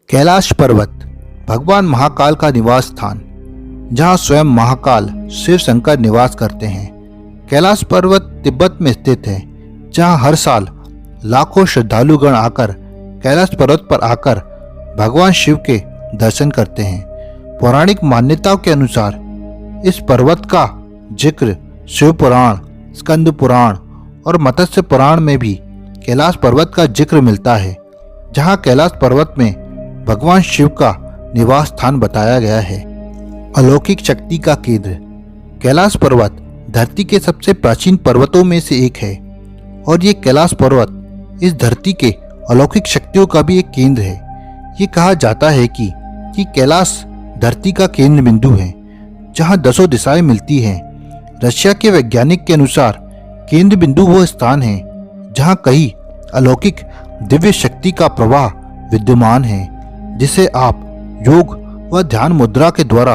कैलाश पर्वत भगवान महाकाल का निवास स्थान, जहाँ स्वयं महाकाल शिव शंकर निवास करते हैं। कैलाश पर्वत तिब्बत में स्थित है, जहाँ हर साल लाखों श्रद्धालुगण आकर कैलाश पर्वत पर आकर भगवान शिव के दर्शन करते हैं। पौराणिक मान्यताओं के अनुसार इस पर्वत का जिक्र शिव पुराण, स्कंद पुराण और मत्स्य पुराण में भी कैलाश पर्वत का जिक्र मिलता है, जहाँ कैलाश पर्वत में भगवान शिव का निवास स्थान बताया गया है। अलौकिक शक्ति का केंद्र कैलाश पर्वत धरती के सबसे प्राचीन पर्वतों में से एक है और ये कैलाश पर्वत इस धरती के अलौकिक शक्तियों का भी एक केंद्र है। ये कहा जाता है कि कैलाश धरती का केंद्र बिंदु है, जहाँ 10 दिशाएं मिलती हैं। रशिया के वैज्ञानिक के अनुसार केंद्र बिंदु वो स्थान है जहाँ कई अलौकिक दिव्य शक्ति का प्रवाह विद्यमान है, जिसे आप योग व ध्यान मुद्रा के द्वारा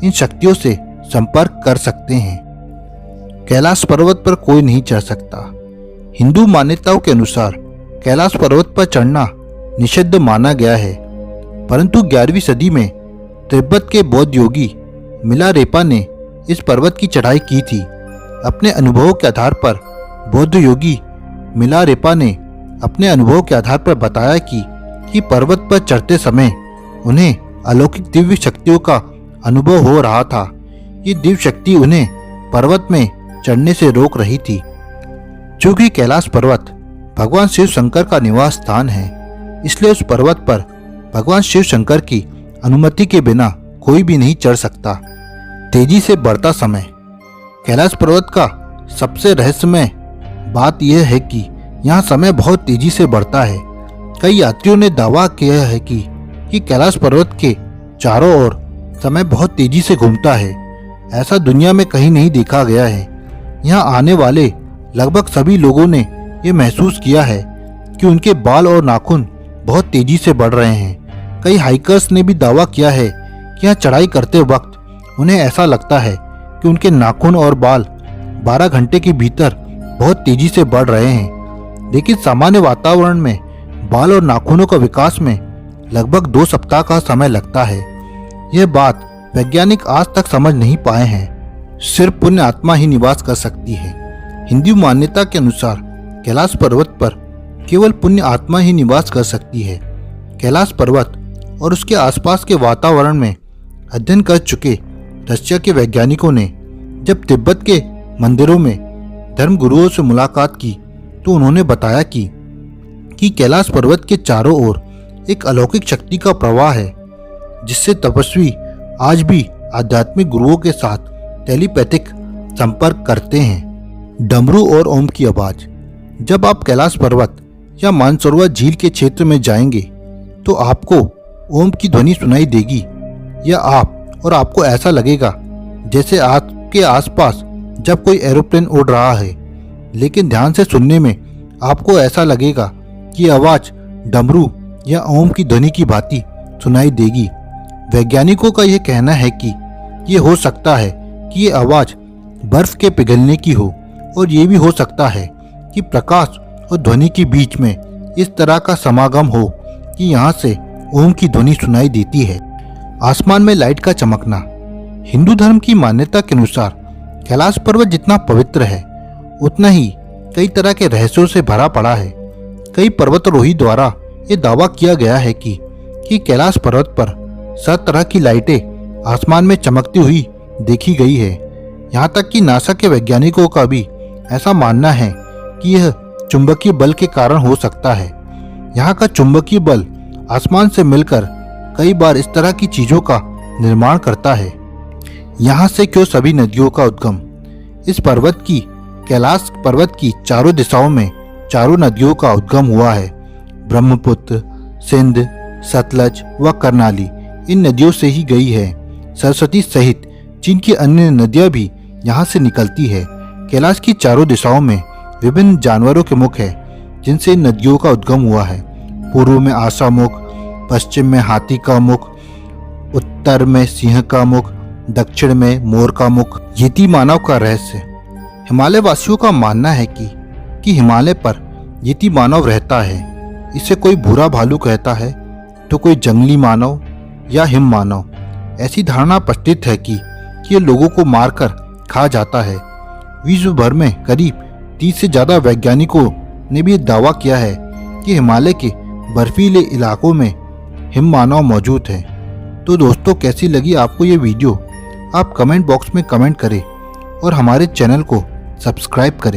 इन शक्तियों से संपर्क कर सकते हैं। कैलाश पर्वत पर कोई नहीं चढ़ सकता। हिंदू मान्यताओं के अनुसार कैलाश पर्वत पर चढ़ना निषिद्ध माना गया है, परंतु 11वीं सदी में तिब्बत के बौद्ध योगी मिलारेपा ने इस पर्वत की चढ़ाई की थी। अपने अनुभवों के आधार पर बौद्ध योगी मिलारेपा ने अपने अनुभव के आधार पर बताया कि पर्वत पर चढ़ते समय उन्हें अलौकिक दिव्य शक्तियों का अनुभव हो रहा था। ये दिव्य शक्ति उन्हें पर्वत में चढ़ने से रोक रही थी। चूंकि कैलाश पर्वत भगवान शिव शंकर का निवास स्थान है, इसलिए उस पर्वत पर भगवान शिव शंकर की अनुमति के बिना कोई भी नहीं चढ़ सकता। तेजी से बढ़ता समय कैलाश पर्वत का सबसे रहस्यमय बात यह है कि यहाँ समय बहुत तेजी से बढ़ता है। कई यात्रियों ने दावा किया है कि कैलाश पर्वत के चारों ओर समय बहुत तेजी से घूमता है। ऐसा दुनिया में कहीं नहीं देखा गया है। यहाँ आने वाले लगभग सभी लोगों ने ये महसूस किया है कि उनके बाल और नाखून बहुत तेजी से बढ़ रहे हैं। कई हाइकर्स ने भी दावा किया है कि यहाँ चढ़ाई करते वक्त उन्हें ऐसा लगता है कि उनके नाखून और बाल 12 घंटे के भीतर बहुत तेजी से बढ़ रहे हैं। लेकिन सामान्य वातावरण में बाल और नाखूनों का विकास में लगभग 2 सप्ताह का समय लगता है। यह बात वैज्ञानिक आज तक समझ नहीं पाए हैं। सिर्फ पुण्य आत्मा ही निवास कर सकती है। हिंदू मान्यता के अनुसार कैलाश पर्वत पर केवल पुण्य आत्मा ही निवास कर सकती है। कैलाश पर्वत और उसके आसपास के वातावरण में अध्ययन कर चुके रशिया के वैज्ञानिकों ने जब तिब्बत के मंदिरों में धर्म गुरुओं से मुलाकात की तो उन्होंने बताया कि कैलाश पर्वत के चारों ओर एक अलौकिक शक्ति का प्रवाह है, जिससे तपस्वी आज भी आध्यात्मिक गुरुओं के साथ टेलीपैथिक संपर्क करते हैं। डमरू और ओम की आवाज जब आप कैलाश पर्वत या मानसरोवर झील के क्षेत्र में जाएंगे तो आपको ओम की ध्वनि सुनाई देगी या आपको ऐसा लगेगा जैसे आपके आसपास जब कोई एरोप्लेन उड़ रहा है। लेकिन ध्यान से सुनने में आपको ऐसा लगेगा कि आवाज डमरू या ओम की ध्वनि की भांति सुनाई देगी। वैज्ञानिकों का यह कहना है कि ये हो सकता है कि ये आवाज बर्फ के पिघलने की हो, और ये भी हो सकता है कि प्रकाश और ध्वनि के बीच में इस तरह का समागम हो कि यहाँ से ओम की ध्वनि सुनाई देती है। आसमान में लाइट का चमकना हिंदू धर्म की मान्यता के अनुसार कैलाश पर्वत जितना पवित्र है, उतना ही कई तरह के रहस्यों से भरा पड़ा है। कई पर्वतारोही द्वारा ये दावा किया गया है कि कैलाश पर्वत पर 7 तरह की लाइटें आसमान में चमकती हुई देखी गई है। यहाँ तक कि नासा के वैज्ञानिकों का भी ऐसा मानना है कि यह चुंबकीय बल के कारण हो सकता है। यहाँ का चुंबकीय बल आसमान से मिलकर कई बार इस तरह की चीजों का निर्माण करता है। यहाँ से क्यों सभी नदियों का उद्गम इस पर्वत की कैलाश पर्वत की चारों दिशाओं में चारों नदियों का उद्गम हुआ है। ब्रह्मपुत्र, सिंध, सतलज व कर्नाली इन नदियों से ही गई है। सरस्वती सहित चीन की अन्य नदियां भी यहाँ से निकलती है। कैलाश की चारों दिशाओं में विभिन्न जानवरों के मुख है, जिनसे इन नदियों का उद्गम हुआ है। पूर्व में आशा मुख, पश्चिम में हाथी का मुख, उत्तर में सिंह का मुख, दक्षिण में मोर का मुख। यति मानव का रहस्य हिमालय वासियों का मानना है कि हिमालय पर यति मानव रहता है। इसे कोई भूरा भालू कहता है, तो कोई जंगली मानव या हिम मानव। ऐसी धारणा प्रचलित है कि ये लोगों को मारकर खा जाता है। विश्व भर में करीब 30 से ज़्यादा वैज्ञानिकों ने भी दावा किया है कि हिमालय के बर्फीले इलाकों में हिम मानव मौजूद हैं। तो दोस्तों, कैसी लगी आपको ये वीडियो? आप कमेंट बॉक्स में कमेंट करें और हमारे चैनल को सब्सक्राइब करें।